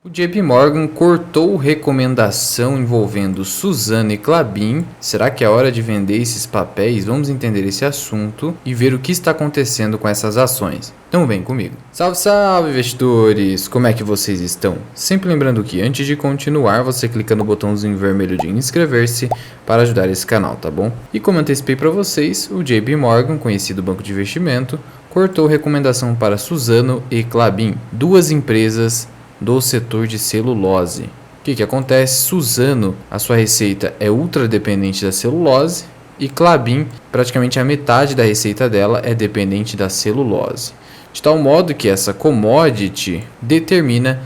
O JP Morgan cortou recomendação envolvendo Suzano e Klabin. Será que é hora de vender esses papéis? Vamos entender esse assunto e ver o que está acontecendo com essas ações. Então vem comigo. Salve, salve, investidores! Como é que vocês estão? Sempre lembrando que antes de continuar, você clica no botãozinho vermelho de inscrever-se para ajudar esse canal, tá bom? E como antecipei para vocês, o JP Morgan, conhecido banco de investimento, cortou recomendação para Suzano e Klabin, duas empresas do setor de celulose. O que acontece? Suzano, a sua receita é ultra dependente da celulose e Klabin, praticamente a metade da receita dela é dependente da celulose. De tal modo que essa commodity determina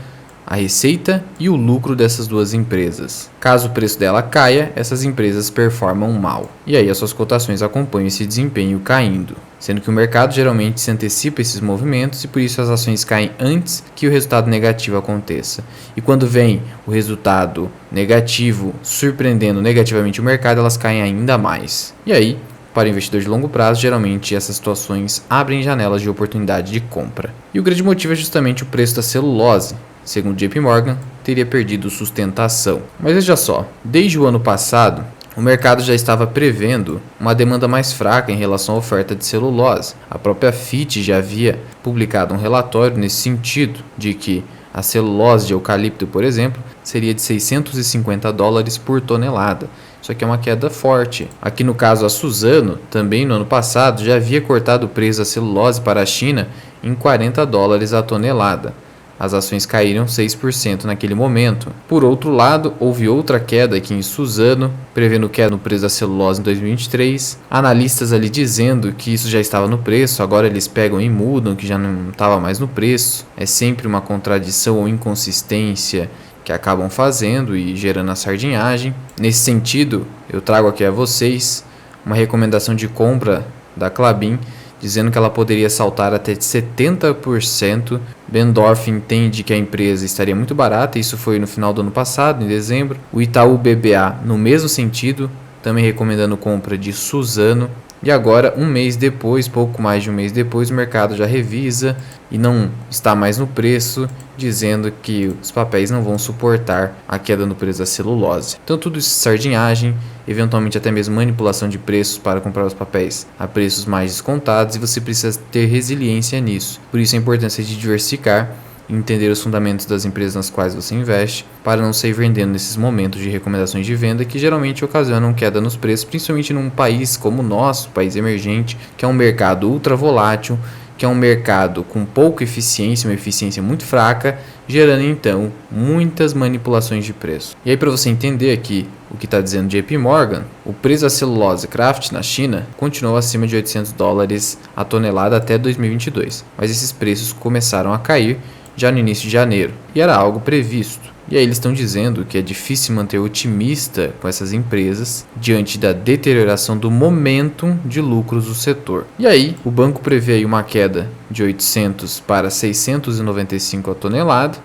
a receita e o lucro dessas duas empresas. Caso o preço dela caia, essas empresas performam mal. E aí as suas cotações acompanham esse desempenho caindo. Sendo que o mercado geralmente se antecipa a esses movimentos e por isso as ações caem antes que o resultado negativo aconteça. E quando vem o resultado negativo surpreendendo negativamente o mercado, elas caem ainda mais. E aí, para o investidor de longo prazo, geralmente essas situações abrem janelas de oportunidade de compra. E o grande motivo é justamente o preço da celulose. Segundo JP Morgan, teria perdido sustentação. Mas veja só, desde o ano passado, o mercado já estava prevendo uma demanda mais fraca em relação à oferta de celulose. A própria FIT já havia publicado um relatório nesse sentido, de que a celulose de eucalipto, por exemplo, seria de $650 por tonelada. Isso aqui é uma queda forte. Aqui no caso a Suzano, também no ano passado, já havia cortado o preço da celulose para a China em $40 a tonelada. As ações caíram 6% naquele momento. Por outro lado, houve outra queda aqui em Suzano, prevendo queda no preço da celulose em 2023. Analistas ali dizendo que isso já estava no preço, agora eles pegam e mudam, que já não estava mais no preço. É sempre uma contradição ou inconsistência que acabam fazendo e gerando a sardinhagem. Nesse sentido, eu trago aqui a vocês uma recomendação de compra da Klabin, dizendo que ela poderia saltar até 70%. Bendorf entende que a empresa estaria muito barata, isso foi no final do ano passado, em dezembro. O Itaú BBA, no mesmo sentido, também recomendando compra de Suzano. E agora, um mês depois, pouco mais de um mês depois, o mercado já revisa e não está mais no preço, dizendo que os papéis não vão suportar a queda no preço da celulose. Então tudo isso é sardinhagem, eventualmente até mesmo manipulação de preços para comprar os papéis a preços mais descontados, e você precisa ter resiliência nisso. Por isso a importância de diversificar e entender os fundamentos das empresas nas quais você investe, para não sair vendendo nesses momentos de recomendações de venda que geralmente ocasionam queda nos preços, principalmente num país como o nosso, país emergente, que é um mercado ultra volátil, que é um mercado com pouca eficiência, uma eficiência muito fraca, gerando então muitas manipulações de preço. E aí, para você entender aqui o que está dizendo JP Morgan, o preço da celulose Kraft na China continuou acima de $800 a tonelada até 2022, mas esses preços começaram a cair já no início de janeiro, e era algo previsto. E aí eles estão dizendo que é difícil manter otimista com essas empresas diante da deterioração do momentum de lucros do setor. E aí o banco prevê aí uma queda de 800 para 695 a tonelada,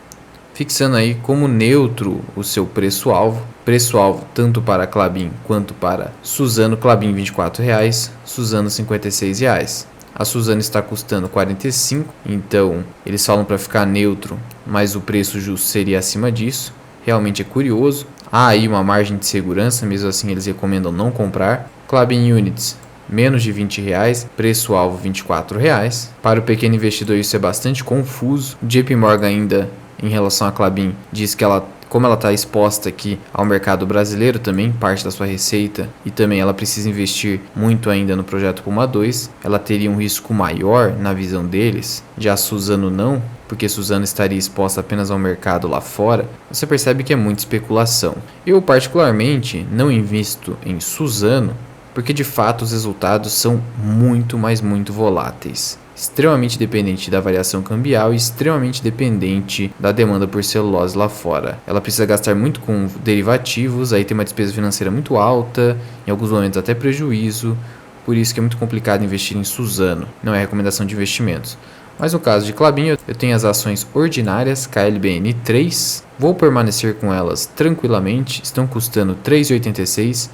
fixando aí como neutro o seu preço-alvo tanto para Klabin quanto para Suzano. Klabin R$ 24, Suzano R$ 56. A Suzano está custando 45, então eles falam para ficar neutro, mas o preço justo seria acima disso. Realmente é curioso. Há aí uma margem de segurança, mesmo assim eles recomendam não comprar. Klabin Units, menos de R$ 20, preço-alvo R$ 24. Para o pequeno investidor isso é bastante confuso. O JP Morgan ainda, em relação à Klabin, diz que como ela está exposta aqui ao mercado brasileiro também, parte da sua receita, e também ela precisa investir muito ainda no projeto Puma 2, ela teria um risco maior na visão deles. Já a Suzano não, porque Suzano estaria exposta apenas ao mercado lá fora. Você percebe que é muita especulação. Eu particularmente não invisto em Suzano, porque de fato os resultados são muito voláteis. Extremamente dependente da variação cambial e extremamente dependente da demanda por celulose lá fora. Ela precisa gastar muito com derivativos, aí tem uma despesa financeira muito alta, em alguns momentos até prejuízo, por isso que é muito complicado investir em Suzano, não é recomendação de investimentos. Mas no caso de Klabin, eu tenho as ações ordinárias KLBN 3, vou permanecer com elas tranquilamente, estão custando R$ 3,86,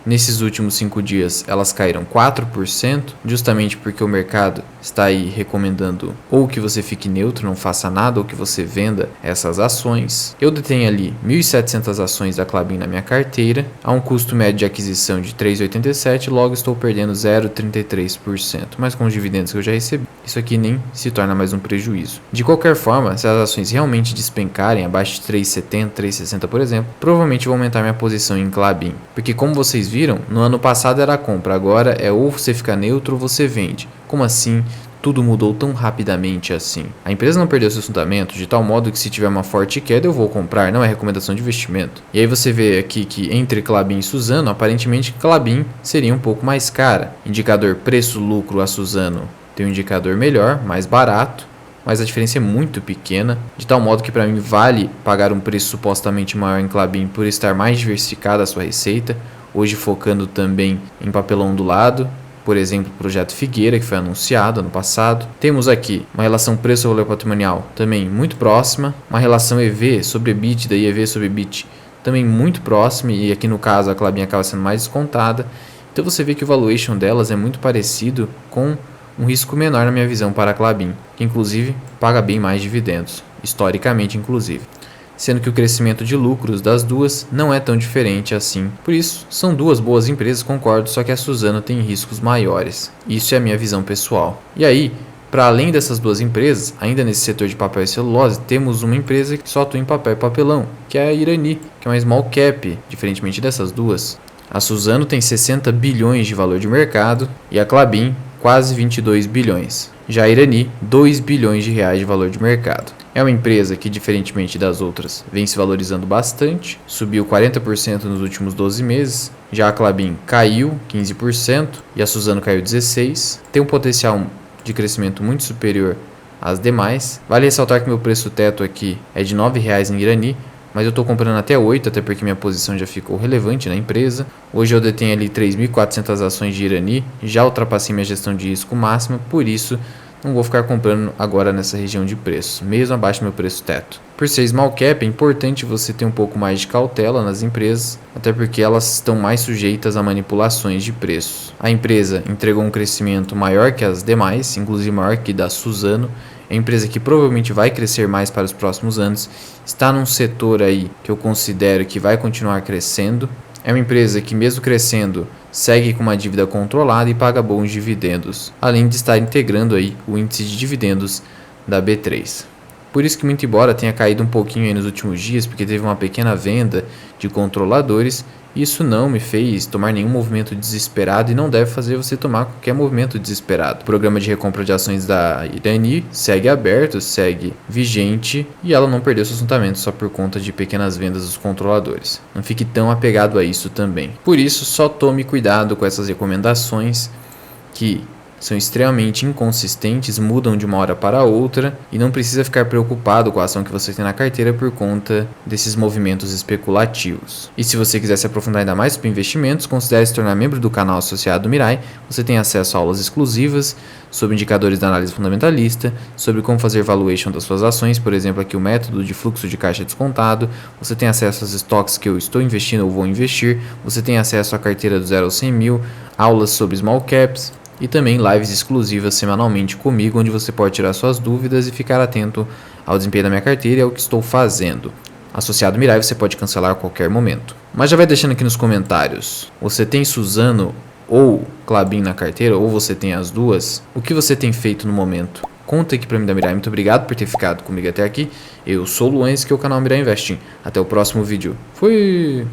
Nesses últimos 5 dias elas caíram 4%, justamente porque o mercado está aí recomendando ou que você fique neutro, não faça nada, ou que você venda essas ações. Eu detenho ali 1.700 ações da Klabin na minha carteira, a um custo médio de aquisição de 3,87, logo estou perdendo 0,33%, mas com os dividendos que eu já recebi, isso aqui nem se torna mais um prejuízo. De qualquer forma, se as ações realmente despencarem abaixo de 3,70, 3,60 por exemplo, provavelmente vou aumentar minha posição em Klabin, porque como vocês viram, no ano passado era compra, agora é ou você fica neutro ou você vende. Como assim? Tudo mudou tão rapidamente assim. A empresa não perdeu seus fundamentos de tal modo que se tiver uma forte queda eu vou comprar, não é recomendação de investimento. E aí você vê aqui que entre Klabin e Suzano, aparentemente Klabin seria um pouco mais cara. Indicador preço-lucro a Suzano tem um indicador melhor, mais barato, mas a diferença é muito pequena, de tal modo que para mim vale pagar um preço supostamente maior em Klabin por estar mais diversificada a sua receita, hoje focando também em papelão do lado, por exemplo, o projeto Figueira, que foi anunciado ano passado. Temos aqui uma relação preço-valor patrimonial também muito próxima, uma relação EV sobre EBITDA e EV sobre EBIT também muito próxima, e aqui no caso a Klabin acaba sendo mais descontada. Então você vê que o valuation delas é muito parecido, com um risco menor na minha visão para a Klabin, que inclusive paga bem mais dividendos, historicamente inclusive. Sendo que o crescimento de lucros das duas não é tão diferente assim. Por isso, são duas boas empresas, concordo, só que a Suzano tem riscos maiores. Isso é a minha visão pessoal. E aí, para além dessas duas empresas, ainda nesse setor de papel e celulose, temos uma empresa que só atua em papel e papelão, que é a Irani, que é uma small cap, diferentemente dessas duas. A Suzano tem 60 bilhões de valor de mercado e a Klabin quase 22 bilhões. Já a Irani, 2 bilhões de reais de valor de mercado. É uma empresa que, diferentemente das outras, vem se valorizando bastante, subiu 40% nos últimos 12 meses, já a Klabin caiu 15% e a Suzano caiu 16%, tem um potencial de crescimento muito superior às demais. Vale ressaltar que meu preço teto aqui é de R$ 9,00 em Irani, mas eu estou comprando até 8, até porque minha posição já ficou relevante na empresa. Hoje eu detenho ali 3.400 ações de Irani, já ultrapassei minha gestão de risco máxima, por isso não vou ficar comprando agora nessa região de preço, mesmo abaixo do meu preço teto. Por ser small cap, é importante você ter um pouco mais de cautela nas empresas, até porque elas estão mais sujeitas a manipulações de preços. A empresa entregou um crescimento maior que as demais, inclusive maior que da Suzano. É uma empresa que provavelmente vai crescer mais para os próximos anos, está num setor aí que eu considero que vai continuar crescendo. É uma empresa que, mesmo crescendo, segue com uma dívida controlada e paga bons dividendos, além de estar integrando aí o índice de dividendos da B3. Por isso que, muito embora tenha caído um pouquinho aí nos últimos dias, porque teve uma pequena venda de controladores, isso não me fez tomar nenhum movimento desesperado e não deve fazer você tomar qualquer movimento desesperado. O programa de recompra de ações da Irani segue aberto, segue vigente e ela não perdeu seus fundamentos só por conta de pequenas vendas dos controladores. Não fique tão apegado a isso também. Por isso, só tome cuidado com essas recomendações que são extremamente inconsistentes, mudam de uma hora para outra e não precisa ficar preocupado com a ação que você tem na carteira por conta desses movimentos especulativos. E se você quiser se aprofundar ainda mais sobre investimentos, considere se tornar membro do canal associado do Mirai. Você tem acesso a aulas exclusivas sobre indicadores da análise fundamentalista, sobre como fazer valuation das suas ações, por exemplo, aqui o método de fluxo de caixa descontado. Você tem acesso aos estoques que eu estou investindo ou vou investir. Você tem acesso à carteira do 0 ao 100 mil, aulas sobre small caps, e também lives exclusivas semanalmente comigo, onde você pode tirar suas dúvidas e ficar atento ao desempenho da minha carteira e ao que estou fazendo. Associado Mirai, você pode cancelar a qualquer momento. Mas já vai deixando aqui nos comentários, você tem Suzano ou Klabin na carteira, ou você tem as duas? O que você tem feito no momento? Conta aqui pra mim da Mirai. Muito obrigado por ter ficado comigo até aqui. Eu sou o Luan, esse aqui é o canal Mirai Investing. Até o próximo vídeo. Fui!